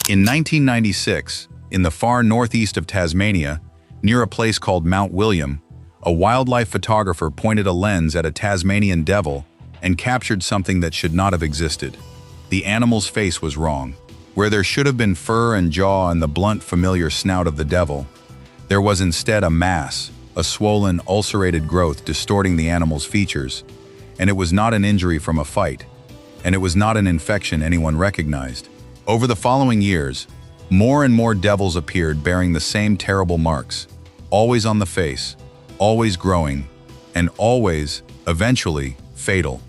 In 1996, in the far northeast of Tasmania, near a place called Mount William, a wildlife photographer pointed a lens at a Tasmanian devil and captured something that should not have existed. The animal's face was wrong. Where there should have been fur and jaw and the blunt, familiar snout of the devil, there was instead a mass, a swollen, ulcerated growth distorting the animal's features. And it was not an injury from a fight, and it was not an infection anyone recognized. Over the following years, more and more devils appeared bearing the same terrible marks, always on the face, always growing, and always, eventually, fatal.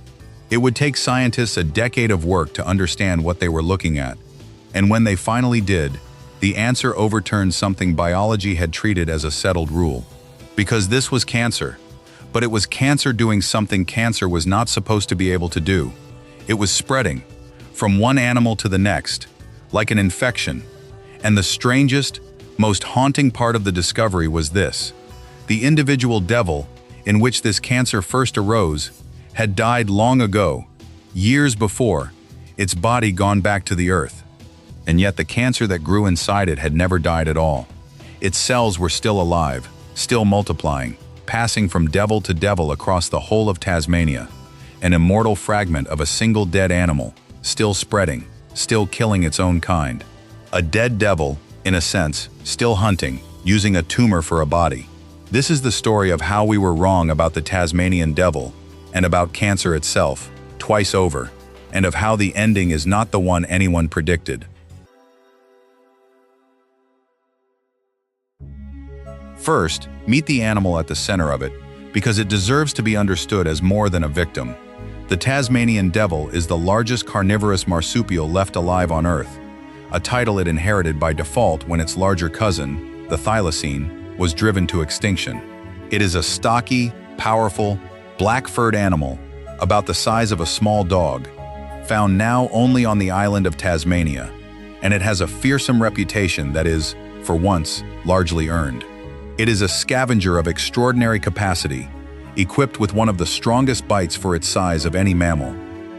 It would take scientists a decade of work to understand what they were looking at, and when they finally did, the answer overturned something biology had treated as a settled rule. Because this was cancer, but it was cancer doing something cancer was not supposed to be able to do. It was spreading, from one animal to the next, like an infection. And the strangest, most haunting part of the discovery was this: the individual devil, in which this cancer first arose, had died long ago, years before, its body gone back to the earth. And yet the cancer that grew inside it had never died at all. Its cells were still alive, still multiplying, passing from devil to devil across the whole of Tasmania, an immortal fragment of a single dead animal, still spreading, still killing its own kind. A dead devil, in a sense, still hunting, using a tumor for a body. This is the story of how we were wrong about the Tasmanian devil, and about cancer itself, twice over, and of how the ending is not the one anyone predicted. First, meet the animal at the center of it, because it deserves to be understood as more than a victim. The Tasmanian devil is the largest carnivorous marsupial left alive on Earth, a title it inherited by default when its larger cousin, the thylacine, was driven to extinction. It is a stocky, powerful, black-furred animal, about the size of a small dog, found now only on the island of Tasmania, and it has a fearsome reputation that is, for once, largely earned. It is a scavenger of extraordinary capacity, equipped with one of the strongest bites for its size of any mammal,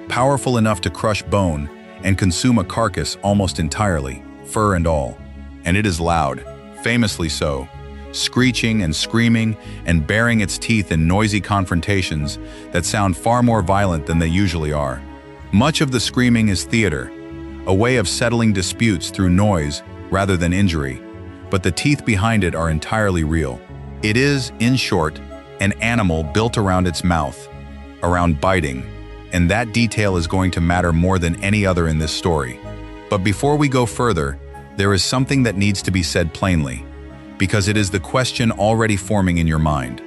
powerful enough to crush bone and consume a carcass almost entirely, fur and all. And it is loud, famously so, screeching and screaming and baring its teeth in noisy confrontations that sound far more violent than they usually are. Much of the screaming is theater, a way of settling disputes through noise rather than injury, but the teeth behind it are entirely real. It is, in short, an animal built around its mouth, around biting, and that detail is going to matter more than any other in this story. But before we go further, there is something that needs to be said plainly, because it is the question already forming in your mind.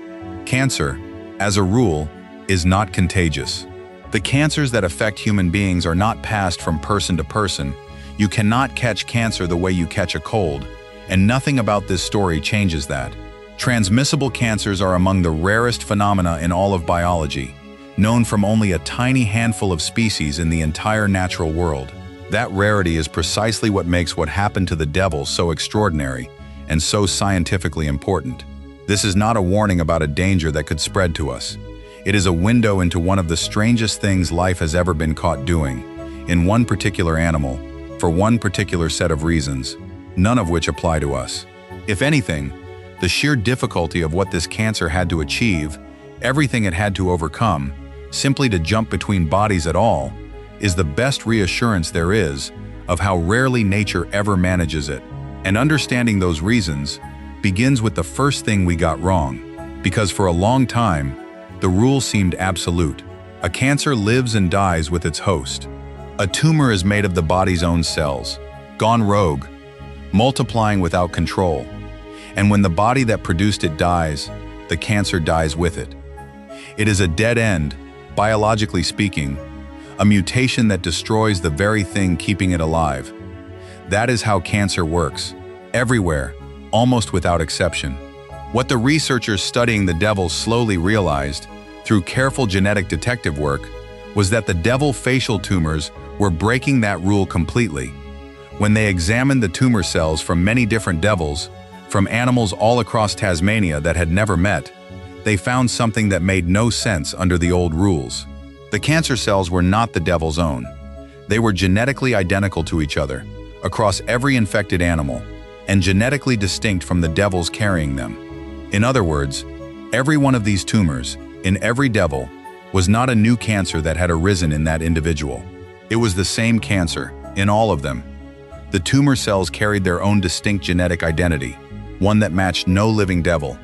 Cancer, as a rule, is not contagious. The cancers that affect human beings are not passed from person to person. You cannot catch cancer the way you catch a cold, and nothing about this story changes that. Transmissible cancers are among the rarest phenomena in all of biology, known from only a tiny handful of species in the entire natural world. That rarity is precisely what makes what happened to the devil so extraordinary and so scientifically important. This is not a warning about a danger that could spread to us. It is a window into one of the strangest things life has ever been caught doing, in one particular animal, for one particular set of reasons, none of which apply to us. If anything, the sheer difficulty of what this cancer had to achieve, everything it had to overcome, simply to jump between bodies at all, is the best reassurance there is of how rarely nature ever manages it. And understanding those reasons begins with the first thing we got wrong, because for a long time, the rule seemed absolute. A cancer lives and dies with its host. A tumor is made of the body's own cells, gone rogue, multiplying without control. And when the body that produced it dies, the cancer dies with it. It is a dead end, biologically speaking, a mutation that destroys the very thing keeping it alive. That is how cancer works, everywhere, almost without exception. What the researchers studying the devil slowly realized, through careful genetic detective work, was that the devil facial tumors were breaking that rule completely. When they examined the tumor cells from many different devils, from animals all across Tasmania that had never met, they found something that made no sense under the old rules. The cancer cells were not the devil's own. They were genetically identical to each other, across every infected animal, and genetically distinct from the devils carrying them. In other words, every one of these tumors, in every devil, was not a new cancer that had arisen in that individual. It was the same cancer, in all of them. The tumor cells carried their own distinct genetic identity, one that matched no living devil.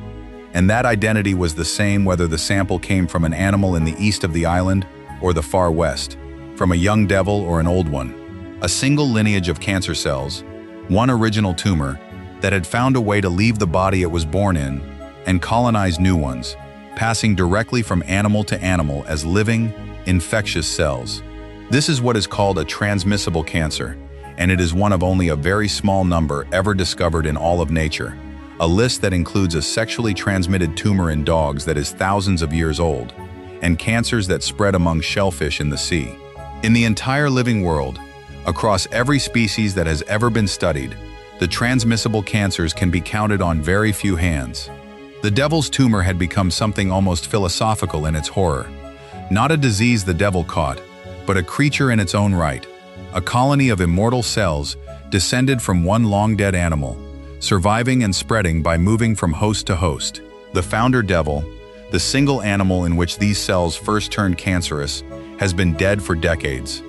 And that identity was the same whether the sample came from an animal in the east of the island or the far west, from a young devil or an old one. A single lineage of cancer cells, one original tumor, that had found a way to leave the body it was born in and colonize new ones, passing directly from animal to animal as living, infectious cells. This is what is called a transmissible cancer, and it is one of only a very small number ever discovered in all of nature. A list that includes a sexually transmitted tumor in dogs that is thousands of years old, and cancers that spread among shellfish in the sea. In the entire living world, across every species that has ever been studied, the transmissible cancers can be counted on very few hands. The devil's tumor had become something almost philosophical in its horror. Not a disease the devil caught, but a creature in its own right, a colony of immortal cells descended from one long-dead animal, surviving and spreading by moving from host to host. The founder devil, the single animal in which these cells first turned cancerous, has been dead for decades.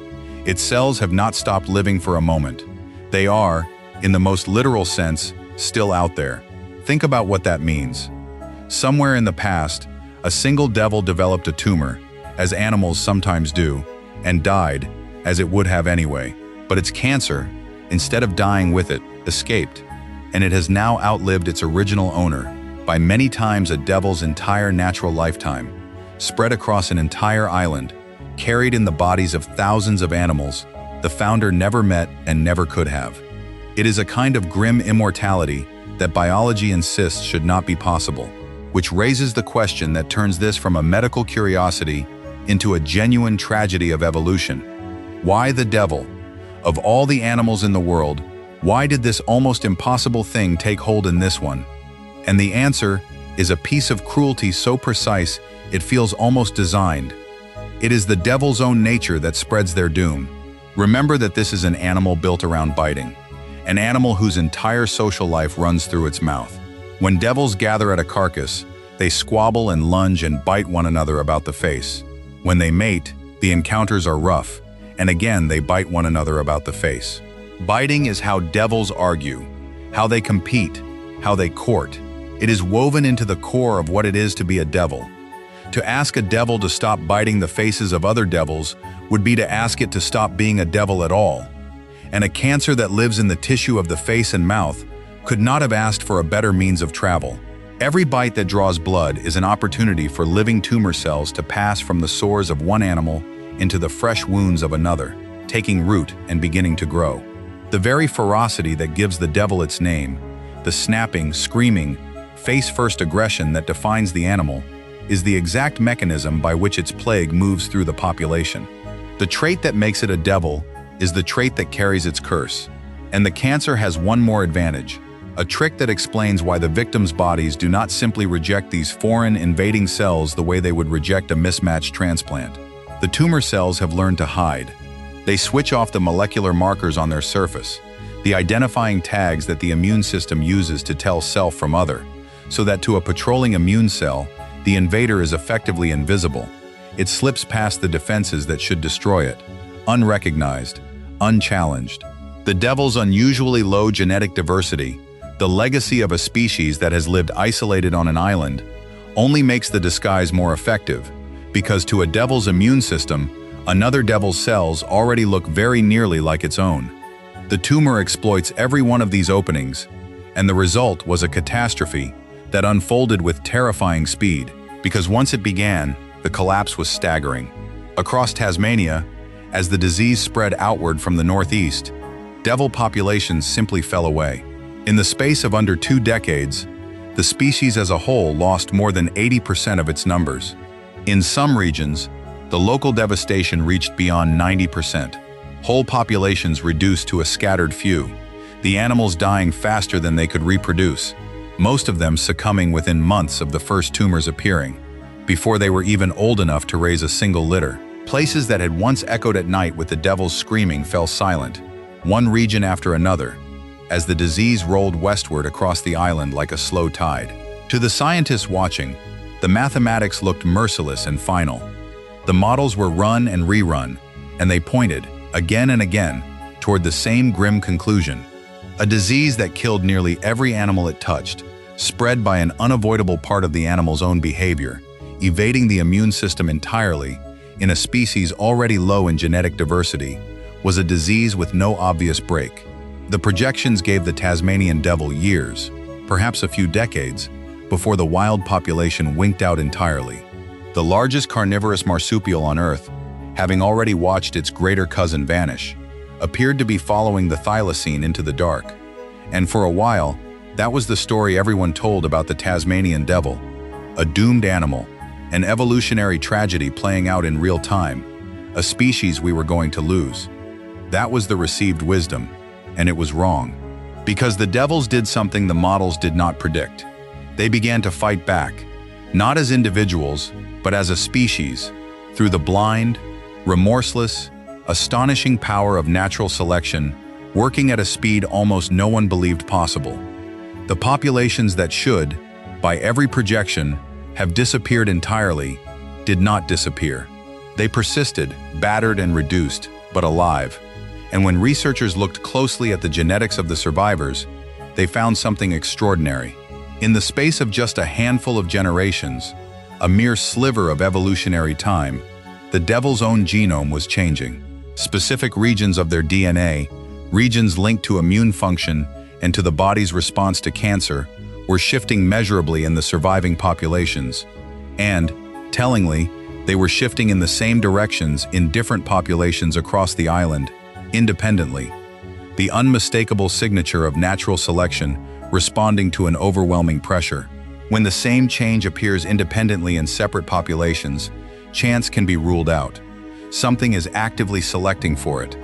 Its cells have not stopped living for a moment. They are, in the most literal sense, still out there. Think about what that means. Somewhere in the past, a single devil developed a tumor, as animals sometimes do, and died, as it would have anyway. But its cancer, instead of dying with it, escaped, and it has now outlived its original owner by many times a devil's entire natural lifetime, spread across an entire island, carried in the bodies of thousands of animals the founder never met and never could have. It is a kind of grim immortality that biology insists should not be possible, which raises the question that turns this from a medical curiosity into a genuine tragedy of evolution. Why the devil? Of all the animals in the world, why did this almost impossible thing take hold in this one? And the answer is a piece of cruelty so precise it feels almost designed. It is the devil's own nature that spreads their doom. Remember that this is an animal built around biting, an animal whose entire social life runs through its mouth. When devils gather at a carcass, they squabble and lunge and bite one another about the face. When they mate, the encounters are rough, and again they bite one another about the face. Biting is how devils argue, how they compete, how they court. It is woven into the core of what it is to be a devil. To ask a devil to stop biting the faces of other devils would be to ask it to stop being a devil at all. And a cancer that lives in the tissue of the face and mouth could not have asked for a better means of travel. Every bite that draws blood is an opportunity for living tumor cells to pass from the sores of one animal into the fresh wounds of another, taking root and beginning to grow. The very ferocity that gives the devil its name, the snapping, screaming, face-first aggression that defines the animal, is the exact mechanism by which its plague moves through the population. The trait that makes it a devil is the trait that carries its curse. And the cancer has one more advantage, a trick that explains why the victims' bodies do not simply reject these foreign, invading cells the way they would reject a mismatched transplant. The tumor cells have learned to hide. They switch off the molecular markers on their surface, the identifying tags that the immune system uses to tell self from other, so that to a patrolling immune cell, the invader is effectively invisible. It slips past the defenses that should destroy it, unrecognized, unchallenged. The devil's unusually low genetic diversity, the legacy of a species that has lived isolated on an island, only makes the disguise more effective, because to a devil's immune system, another devil's cells already look very nearly like its own. The tumor exploits every one of these openings, and the result was a catastrophe that unfolded with terrifying speed, because once it began, the collapse was staggering. Across Tasmania, as the disease spread outward from the northeast, devil populations simply fell away. In the space of under 2 decades, the species as a whole lost more than 80% of its numbers. In some regions, the local devastation reached beyond 90%. Whole populations reduced to a scattered few, the animals dying faster than they could reproduce, most of them succumbing within months of the first tumors appearing, before they were even old enough to raise a single litter. Places that had once echoed at night with the devil's screaming fell silent, one region after another, as the disease rolled westward across the island like a slow tide. To the scientists watching, the mathematics looked merciless and final. The models were run and rerun, and they pointed, again and again, toward the same grim conclusion. A disease that killed nearly every animal it touched, spread by an unavoidable part of the animal's own behavior, evading the immune system entirely, in a species already low in genetic diversity, was a disease with no obvious break. The projections gave the Tasmanian devil years, perhaps a few decades, before the wild population winked out entirely. The largest carnivorous marsupial on Earth, having already watched its greater cousin vanish, appeared to be following the thylacine into the dark. And for a while, that was the story everyone told about the Tasmanian devil, a doomed animal, an evolutionary tragedy playing out in real time, a species we were going to lose. That was the received wisdom, and it was wrong. Because the devils did something the models did not predict. They began to fight back, not as individuals, but as a species, through the blind, remorseless, astonishing power of natural selection, working at a speed almost no one believed possible. The populations that should, by every projection, have disappeared entirely, did not disappear. They persisted, battered and reduced, but alive. And when researchers looked closely at the genetics of the survivors, they found something extraordinary. In the space of just a handful of generations, a mere sliver of evolutionary time, the devil's own genome was changing. Specific regions of their DNA, regions linked to immune function and to the body's response to cancer, were shifting measurably in the surviving populations. And, tellingly, they were shifting in the same directions in different populations across the island, independently. The unmistakable signature of natural selection responding to an overwhelming pressure. When the same change appears independently in separate populations, chance can be ruled out. Something is actively selecting for it.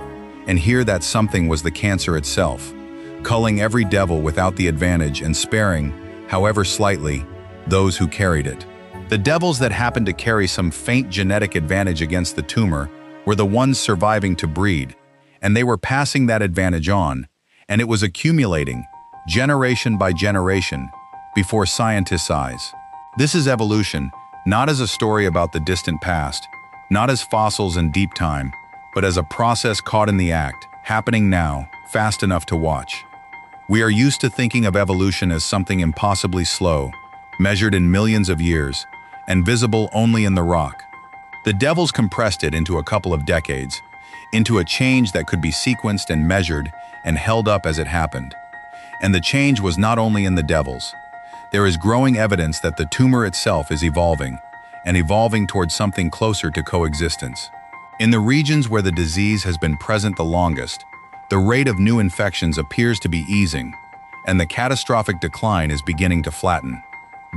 And here that something was the cancer itself, culling every devil without the advantage and sparing, however slightly, those who carried it. The devils that happened to carry some faint genetic advantage against the tumor were the ones surviving to breed, and they were passing that advantage on, and it was accumulating, generation by generation, before scientists' eyes. This is evolution, not as a story about the distant past, not as fossils in deep time, but as a process caught in the act, happening now, fast enough to watch. We are used to thinking of evolution as something impossibly slow, measured in millions of years, and visible only in the rock. The devils compressed it into a couple of decades, into a change that could be sequenced and measured and held up as it happened. And the change was not only in the devils. There is growing evidence that the tumor itself is evolving, and evolving towards something closer to coexistence. In the regions where the disease has been present the longest, the rate of new infections appears to be easing, and the catastrophic decline is beginning to flatten.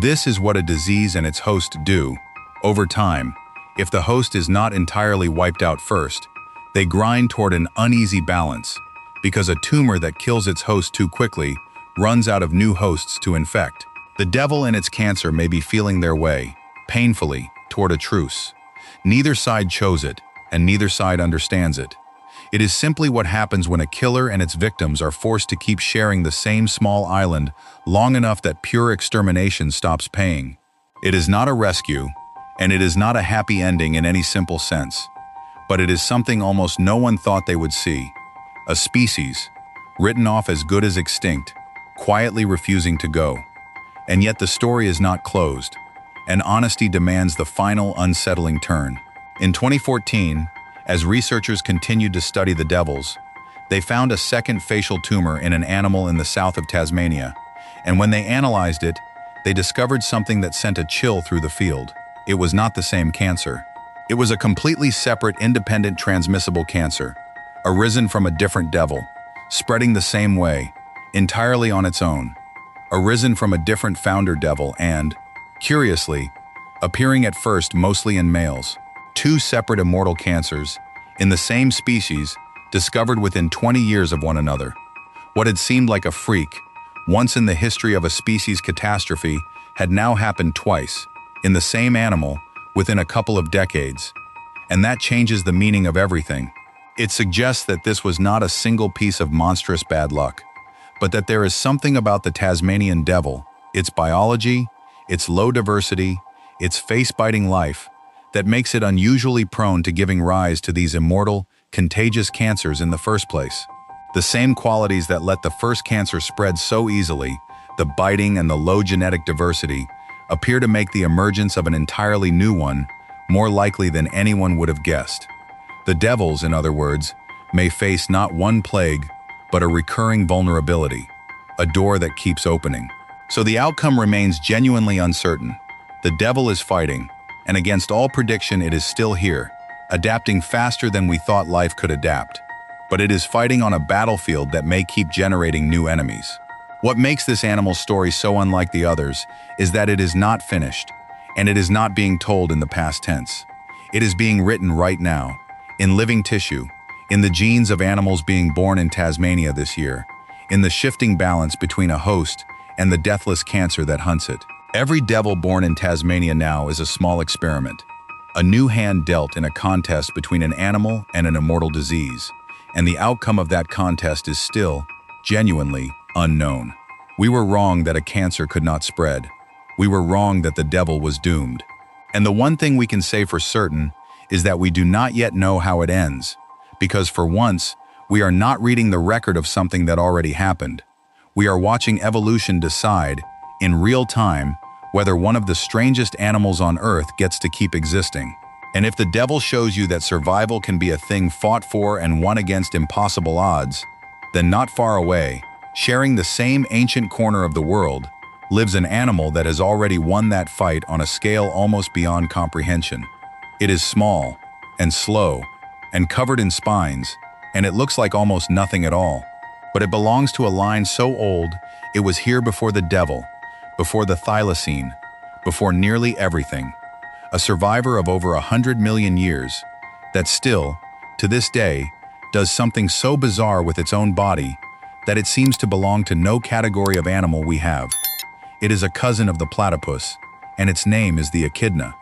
This is what a disease and its host do. Over time, if the host is not entirely wiped out first, they grind toward an uneasy balance, because a tumor that kills its host too quickly runs out of new hosts to infect. The devil and its cancer may be feeling their way, painfully, toward a truce. Neither side chose it, and neither side understands it. It is simply what happens when a killer and its victims are forced to keep sharing the same small island long enough that pure extermination stops paying. It is not a rescue, and it is not a happy ending in any simple sense. But it is something almost no one thought they would see. A species, written off as good as extinct, quietly refusing to go. And yet the story is not closed, and honesty demands the final unsettling turn. In 2014, as researchers continued to study the devils, they found a second facial tumor in an animal in the south of Tasmania, and when they analyzed it, they discovered something that sent a chill through the field. It was not the same cancer. It was a completely separate, independent, transmissible cancer, arisen from a different devil, spreading the same way, entirely on its own, arisen from a different founder devil and, curiously, appearing at first mostly in males. Two separate immortal cancers, in the same species, discovered within 20 years of one another. What had seemed like a freak, once in the history of a species catastrophe, had now happened twice, in the same animal, within a couple of decades. And that changes the meaning of everything. It suggests that this was not a single piece of monstrous bad luck, but that there is something about the Tasmanian devil, its biology, its low diversity, its face-biting life, that makes it unusually prone to giving rise to these immortal, contagious cancers in the first place. The same qualities that let the first cancer spread so easily, the biting and the low genetic diversity, appear to make the emergence of an entirely new one more likely than anyone would have guessed. The devils, in other words, may face not one plague, but a recurring vulnerability, a door that keeps opening. So the outcome remains genuinely uncertain. The devil is fighting, and against all prediction it is still here, adapting faster than we thought life could adapt. But it is fighting on a battlefield that may keep generating new enemies. What makes this animal story so unlike the others is that it is not finished, and it is not being told in the past tense. It is being written right now, in living tissue, in the genes of animals being born in Tasmania this year, in the shifting balance between a host and the deathless cancer that hunts it. Every devil born in Tasmania now is a small experiment, a new hand dealt in a contest between an animal and an immortal disease, and the outcome of that contest is still, genuinely, unknown. We were wrong that a cancer could not spread. We were wrong that the devil was doomed. And the one thing we can say for certain is that we do not yet know how it ends, because for once, we are not reading the record of something that already happened. We are watching evolution decide, in real time, whether one of the strangest animals on Earth gets to keep existing. And if the devil shows you that survival can be a thing fought for and won against impossible odds, then not far away, sharing the same ancient corner of the world, lives an animal that has already won that fight on a scale almost beyond comprehension. It is small, and slow, and covered in spines, and it looks like almost nothing at all. But it belongs to a line so old, it was here before the devil, before the thylacine, before nearly everything. A survivor of over 100 million years, that still, to this day, does something so bizarre with its own body that it seems to belong to no category of animal we have. It is a cousin of the platypus, and its name is the echidna.